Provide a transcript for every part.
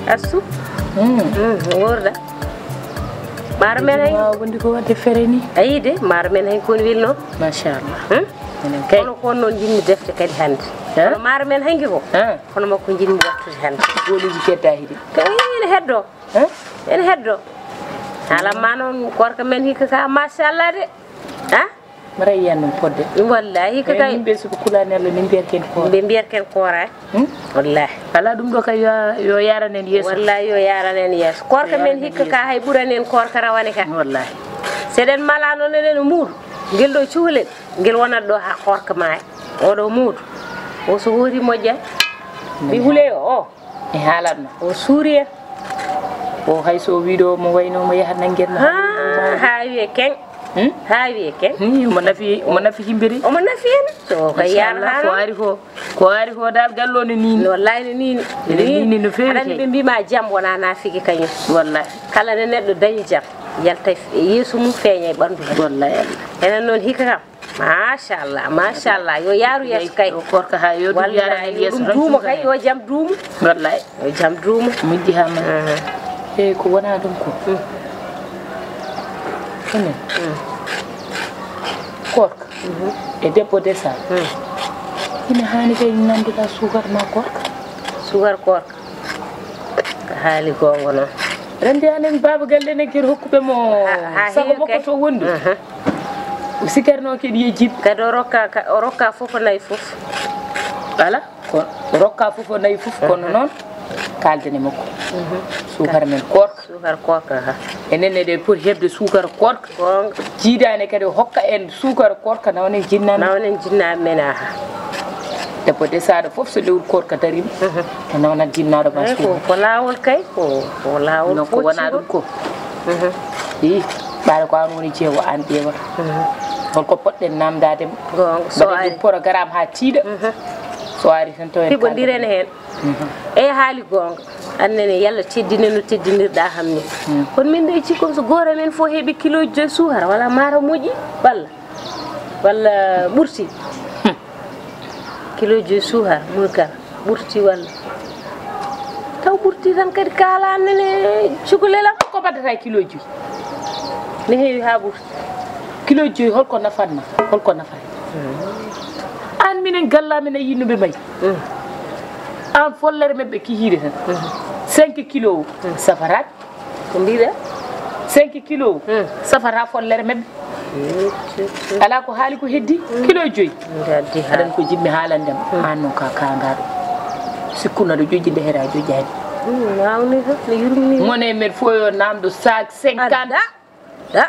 asu worda maro men hay wondi ko wadde fere ni ayi de maro men hay kon wilno machallah kono kon non jinmi defte kadi hande kono maro men hangi ko kono makko jinmi wattude hande goliji kedda hidi ene heddo ene heddo hala ma non korka men hikka ka machallah de mara yanno podde wallahi hikka kay be su kulane Allah ni biyarken ko be biyarken kora wallahi ala dum do kay yo yaranen yeso wallahi yo yaranen yeso korka men hikka ka hay buranen korka rawane ka wallahi seden malano nenen muur gel do cuulen gel wonat do ha korka ma o do muur o so hori mojja bi hule o e halatno o suuriya o hay so wido mo wayno mo yahat nangerno ha wi ken ha wi ken mo nafi himbiri o mo nafi en so ko yar ko ari ko dal gallone ni wallahi ni no feewi adan be bima jam wona na fiki kanyu wallahi kala ne neddo dañi jam yalta yesu mum feeñay bandu wallahi enen non hikka kam machallah yo yaru yes kay korka ha yo dum yara yes duuma kay yo jam duumu wallahi yo jam duumu mujji ha man e ko wona dum ko korka e debbo desa ina hani kay nanduda sugar ma korka haali gongo non rende anen baba galle ne kir hokkube mo sago makko to wondu sikarno ke di jib kado rokka fofo nay fof wala ko rokka fofo nay fof kono non kaldene makko sukar men korka ha enene de pour hebde sukar korka jiidane kadi hokka en sukar korka nawne jinna mena ha debbo desade fof so lewru korka darim to nawna jinnaɗo ma ko lawol kay ko lawol non ko wona ɗum ko i ɓaade ko an woni jeewo an ƴeewata holko poɗɗen namdademo mbaɗen ɗum programme ha tiiɗa so ari tan to en hiɓodirene hen e haali gonga annene yalla teddine no teddinirɗa hamni kono min de cikkom so goore men fo heeɓi kilo 5 suhara wala maaro moƴƴi walla ɓurti kilo 5 suhara murkal ɓurti walla taw ɓurti tan kadi kaala annene cukalela ko baddata kilo 5 ne heewi ha ɓurti kilo 5 holko nafatma an minen gallamen e yinnuɓe may an follere men ɓe kihiide tan 5 kilo safarat ko mbiɗa 5 kilo safara follere men ala ko haali ko heddi kilo 5 aɗan ko jimmi haalandem an noon ka kangaɗo sikkunoɗo jojjinde heera jojjani nawni tan ne yurmini mone men fo yo namdo sac 50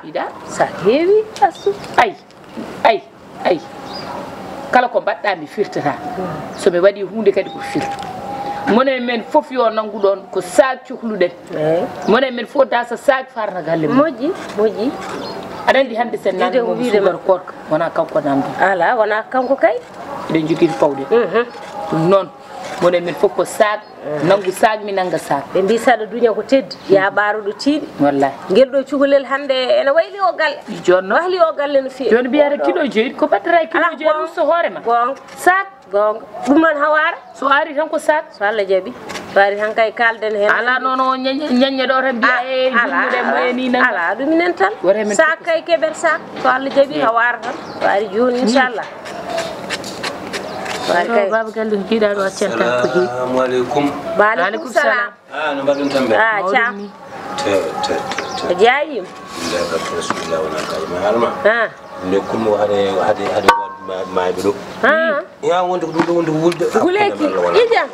ida sac heewi asu ay kala ko mbaɗɗa mi firtata so mi waɗi hunde kadi ko firtu mone men fof yo nangu ɗon ko sac cohluɗen mone men fof dasa sac farna galle moƴƴi aɗa andi hande sen namdi mo sugar korka wona kanko namdi ala wona kanko kay eɗen jogui fawde ɗum noon mone men fof ko sac nangu sac mi nanga sac ɓe mbi saɗa duña ko teddi ya ɓaroɗo tiiɗi wallahi guel ɗo cukalel hande ene wayli o galle jonno wahli o galle no fewi joni mbiyata kilo 5 ko battata kilo 5 usto hoorema gonga sac gonga ɗum noon hawara so ari tan ko sac so Allah jaaɓi so ari tan kay kalden hen ala noon o ñaññe ɗo tan mbiya e jummuɗe moye ni nan ala ɗum minen tan sac kay keɓen sac so Allah jaaɓi hawara tan so ari joni inchallah baba galle ko jiiɗa ɗo accenta ko heewi assalamu aleykum waaleykum salam no mbaɗɗon tan ɓe cam te jayima ndeka rasulillah wona kayima halma lekkulmo hade mayɓe ɗo ya wonde ko ɗum ɗo wonde ko wulde guleki ijam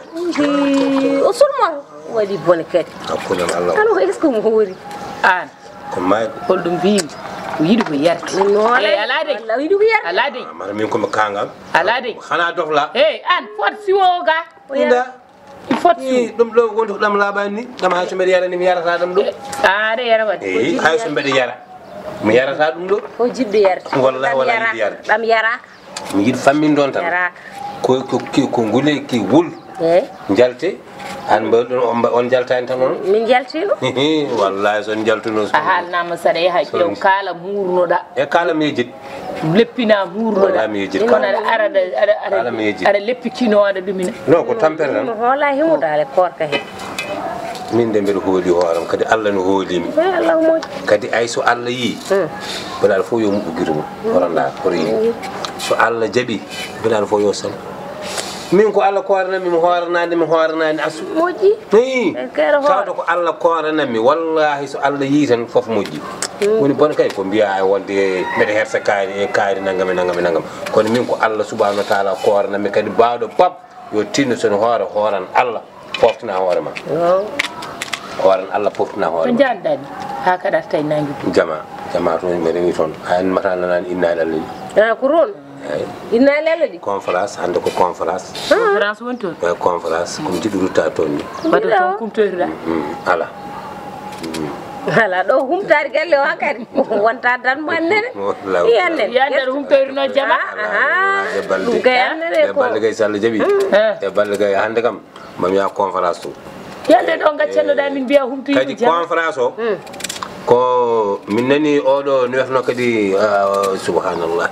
o sulmoto waɗi bone kadi hakkunam allah ano est ce que mo hoori an ko mayko holɗum mbimi ko yiɗi ko yarti ala yiɗi ko yarti ala dey mara min komi kangam ala dey hana dofla an fot siwo ga ina il faut ɗum ɗo wonde ko ɗam laaɓani ni ɗam hay so mbeɗa yara ni mi yarata ɗum ɗo aɗa yara wadde eyi hay so mbeɗa yara mi yarata ɗum ɗo o jiɗɗo yarti wallahi wala yiɗi yarde ɗam yaraka mi yiɗi fammin ɗon tan ko nguleki wul jalte an mbaɗon on jaltani tan on min jaltino wallahi son jaltuno a haalnama saɗa yaha ƴeew kaala murnoɗa e kala mi yejit leppina murnoɗa kono aɗa leppi kinoɗa ɗumina non ko tampere tan hola himudale korka he min de mbeɗa hooli hooram kadi Allah no hoolimi Allah moƴƴi kadi ay so Allah yi mbeɗa fof yo muɓɓu guiru mum horanda hoto yi so Allah jaaɓi mbeɗa fof yo sal min ko Allah koranami mi horanani asu moƴƴi i tawde ko Allah koranami wallahi so Allah yi tan foof moƴƴi woni bon kay ko mbiya wonde mbeɗa hersa kaari nangam kono min ko Allah subhanahu wa taala koranami kadi bawɗo pap yo tinno sono hooran Allah foftina hoore ma hooran Allah foftina hoore ma jandani ha kada tay nangi jama to mi rewi toon an mata nanan inna lillahi ko ron inna lillahi conférence hande ko conférence won toon conférence ko jiɗuruta toon ni baɗo toon kumtoyruɗa ala ala ɗo humtari galle o kadi wonta dan mo annene yandere humtoyruno jama ɗum kay annene ko balde gay so Allah jaaɓi e balde gay hande kam mami ya conférence to yande ɗo gaccennoɗa min mbiya humtoyru kadi conférence o ko min nani oɗo no wiyatno kadi subhanallah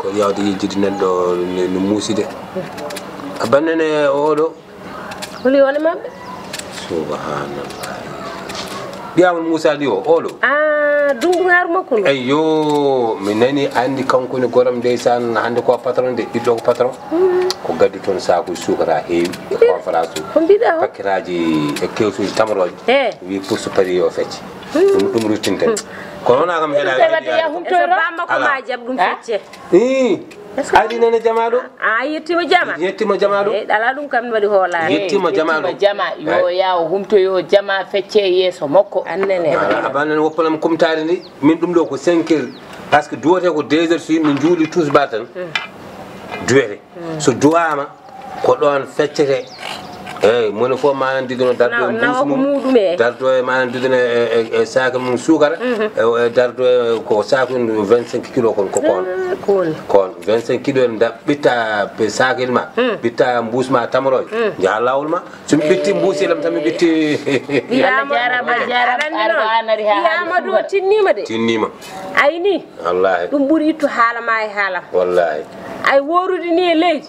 ko yawde yejjide nanɗo no muuside a bannene oɗo holi wone mabɓe subhanallah biyamon Moussa Ly o oɗo dundugaru makko no eyyo mi nani andi kanko ni goram ndeysan hande ko patron de ɓiɗɗo ko patron ko gaddi toon sakuji sukara heewi e conférence ko mbiɗa o pakkiraji e kewsuji tamaroje wi pour so paari yo fecce ɗum ruttinten kono wona kam heɗa bamma ko ma jaab ɗum fecce adi nana jamaɗo yettima jama yettima jamaɗo ɗala ɗum kam waɗi hoolani yettima jamaɗo jama yo yaw humtoyo jama fecce yeeso makko annene abanane woppanam kumtade ndi min ɗum ɗo ko 5 heures par ce que duwate ko 2 heures so yimɓe juuli tous ba tan duwete so duwama ko ɗon feccete eyyi moni fof manan digono dardo e mbuus mum dardo e manan digono e sac mum sukara e dardo ko sac 25 kilo kon ko kon 25 kilo en da ɓitta sac ma ɓitta mbuus ma tamoroy jaa lawol ma somi ɓitti mbuusilam tan mi ɓitti Amadou tinnima de tinnima ayni wallahi ɗum ɓuuri ittu haala ma e haalam wallahi ay worude ni e leydi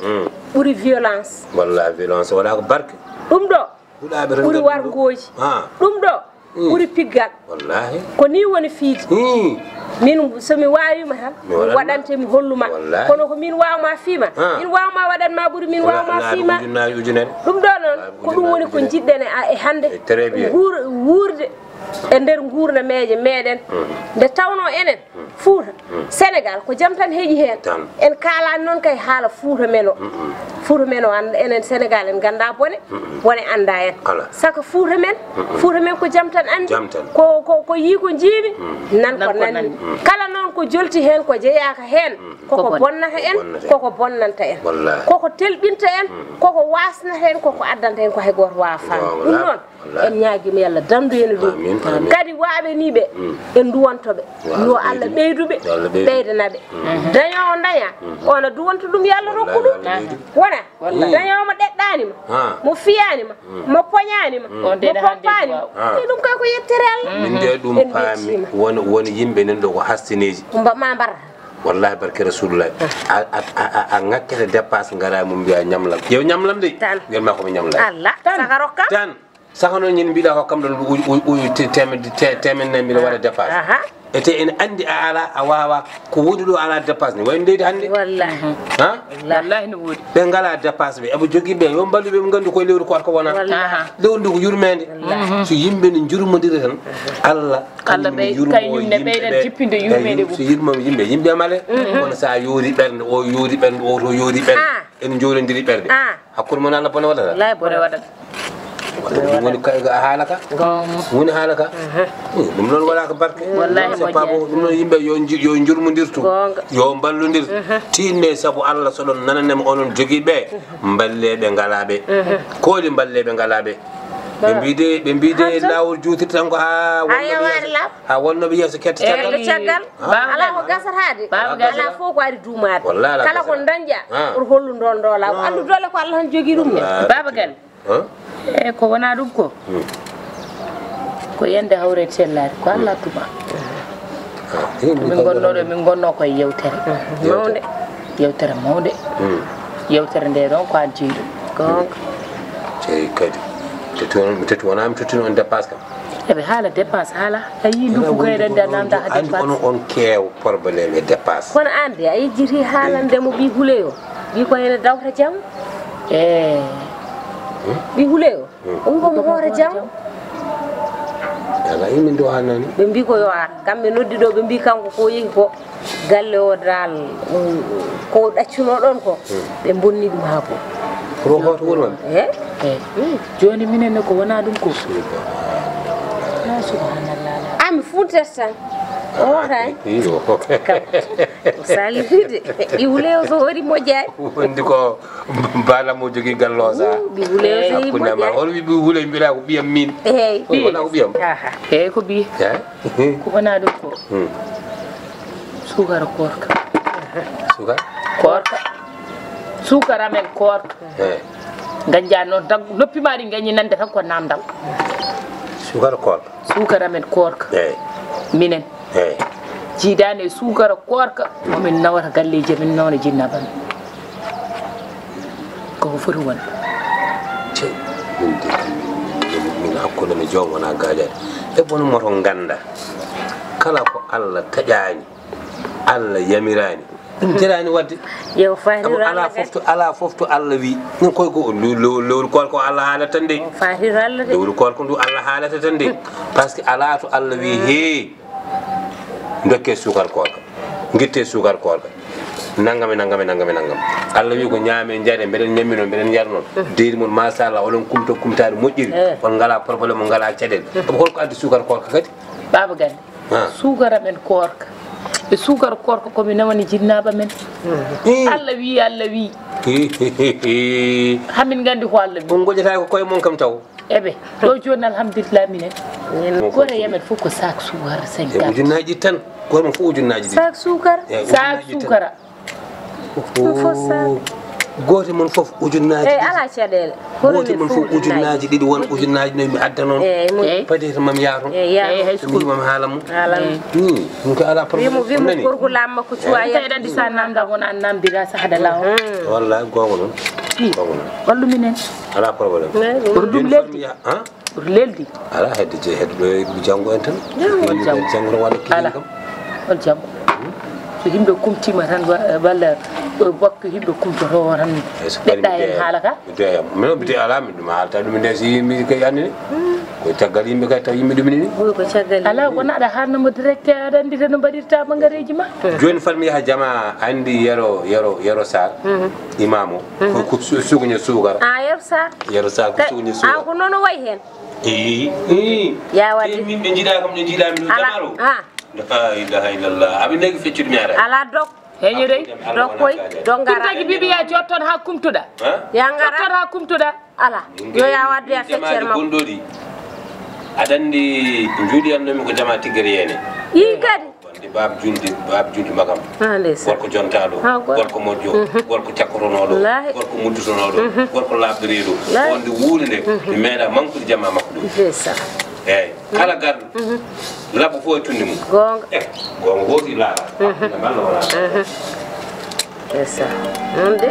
ɓuuri violence wallahi violence waɗa ko barke ɗum ɗo ɓuuri wargoji ɗum ɗo ɓuuri piggal wallahi ko ni woni fiide min somi wawima tan waɗante mi holluma kono ko min wawma fiima min wawma waɗanma ɓuuri min wawma fiima ɗum ɗo noon ko ɗum woni ko jiɗɗen e hande wuurde e nder gurna meje meɗen nde tawno enen Fouta Sénégal ko jaam tan heeƴi hen en kalani noon kay haala Fouta men o Fouta men o enen Sénégal en ganda bone anda en saka Fouta men ko jaam tan andi ko yi ko jiimi nan ko nani kala noon ko jolti hen ko jeeyaka hen koko bonnata en koko bonnanta en koko telɓinta en koko wasnata en koko addanta en ko hay goto wawa faam ɗum noon en ñaaguima yallah dandu en ɗum kadi waaɓe ni ɓe en duwantoɓe yo Allah ɓeyduɓe ɓeydanaɓe dañowo daña ono duwanta ɗum yo Allah rokku ɗum wona dañowo mo ɗeɗɗanima mo fiyanima mo poñanima mo poppanima ɗum kay ko yettere Allah min de ɗum paami woni yimɓe nan ɗo ko hastineji ma mbarata wallahi barke rasulullah a ŋakkete dépasse ngara mum mbiya ñamlam yew ñamlam de wiyatma komi ñamlam Allah saka rokka tan saka noon ñin mbiɗa hokkam ɗon temen mbiɗa waɗa dépasse ete en andi a ala a wawa ko woni ɗo ala dépasse ni wayno leydi hannde wallahi no woodi ɓe ngala dépasse ɓe eɓe jogui ɓe yo mballuɓe ɓe gandi koye lewru ko wata ko wona lewru ndi ko yurmede so yimɓe ne jurmodira tan Allah kañumne ɓeyɗen jippinde yurmede so yimɓe male kono sa yoori ɓerde o yoori ɓerde o to yoori ɓerde en jolodiri ɓerde hakkude mon Allah bone waɗata lay bone waɗata ɗum woni haala ka woni haala ka ɗum noon waɗa ko barke ɗum noon yimɓe yo jurmodirtu yo ballodir tinne saabu Allah soɗon nananema onon jogui ɓe balleɓe ngalaɓe kooli balleɓe ngalaɓe ɓe mbide lawol juutir tan ko ha wonnoɓe yeeso kette caggal ala ko gasatade ala fof ko ari duumade kala ko dañƴa oto hollu ɗon ɗo laaw andu dole ko Allah han jogui ɗum ne baba galle e ko wona ɗum ko yende hawre sellade ko Allah tuma min gonno koye yewtere mawde yewtere mawde yewtere nde ɗon ko an jeeyi ɗum jeeyi kadi tetu wona mi tottino on dépasse kam eɓe haala dépense haala a yii ndufu kayɗen de nanda ha andi on keew probléme e dépasse kono ande a yejjiti haalande mo ɓi huleyo ɓi ko hene dawta jam ɓi huleyo on komo hoore jam ala yimɓe ndo hannani ɓe mbi ko yo ar kamɓe noddiɗo ɓe mbi kanko ko yehi ko galle o dal ko ɗaccuno ɗon ko ɓe bonni ɗum ha ko pour hoto wuro maɓɓe joni minenne ko wona ɗum ko ami funtet tan o wotani salifide ɓi huleyo so wari moƴƴani wondi ko mbalamo jogui gallosa ɓi huleyo so yi hakkunde hol wi ɓi huule mbira ko ɓiyam min eyyi wona ko ɓiyam eyyi ko ɓiye ko wona ɗum ko sukara korka sukara men korka gañja noon tan noppi maɗi gañi nande tan ko namdal sukara men korka minen jiidani e sukara korka momin nawata galleji min nawna jinnaɓa men koko foti wonde min hakkude mi joom wona gaƴade e bono moto ganda kala ko Allah taƴani Allah yamirani ɗum terani wadde yew fatir ala fof to Allah wi ɗum koy ko lewru kolko Allah haalata tan de fatir Allah de lewru kolko ndu Allah haalata tan de par ce que ala to Allah wi he dokke sukar korka guitte sukar korka nangam Allah wi ko ñaame jaade mbeɗen ñammino mbeɗen yar noon deyri mon machallah oɗon kumto kumtade moƴƴiri on ngala probléme on ngala caɗele ɗum holko addi sukar korka kadi baba gande sukara men korka e sukara korka komi nawani jinnaɓa men Allah wi hamin gandi ko Allah wi on goƴata ko koye mon kam taw eɓe ɗo joni alhamdulillah minen goto yamen fof ko sac sukara 50 ujunnaji tan goto mon fof ujunnaji ɗi sac sukara goto mon fof ujunnaji ala caɗele goto mon fof ujunnaji ɗiɗi won ujunnaji noyi mi adda noon padeto mami yaha toon mi yimami haalam ɗum ko ala probléme wimo gorko lamma ko cuwa tawi andi sa namda wona an namdira sahada law wallahi gonga noon wallu minen ala probléme ɓuri ɗum leldi ɓuri leldi ala hedde je hedde ɗo janggo en tan janggo walla kii kam hol janggo so yimɓe kumtima tan walla waktu yimɓe kumtoto tan ɓeɗɗa hen haala ka mino bite ala mi ɗum haalta ɗum nde si yimɓe kay annini ko caggal yimɓe kay taw yimɓe ɗumini ko caggal ala wona aɗa haalnamo direct aɗa andita no mbaɗirta bagareji ma joni fatmi yaha jama andi yero sar imam o ko suguñe sukara yero sar ko suguñe sukara ko noon way hen ya wadde min ɓe jiiɗa kam ne jiiɗami ɗo jamaro la ilaha illallah aɓe nagi feccude mi ara ala dok heño dey dok koy ɗum tagi bibiya jotton ha kumtuɗa ya ngara jotton ha kumtuɗa ala yo ya wadde a feccere makko gonɗoɗi aɗa andi juuɗi annomi ko jama tiggere yene yi kadi wonde bab julde makam gorko jontaɗo gorko moƴƴo gorko cakkotonoɗo gorko muddutonoɗo gorko labdoreɗo wonde wuude nde mi meeɗa manqude jamma makko ɗum eyyi kala garɗo labbo fof e tunde mum gonga gooti laala balla wona c'est ça non de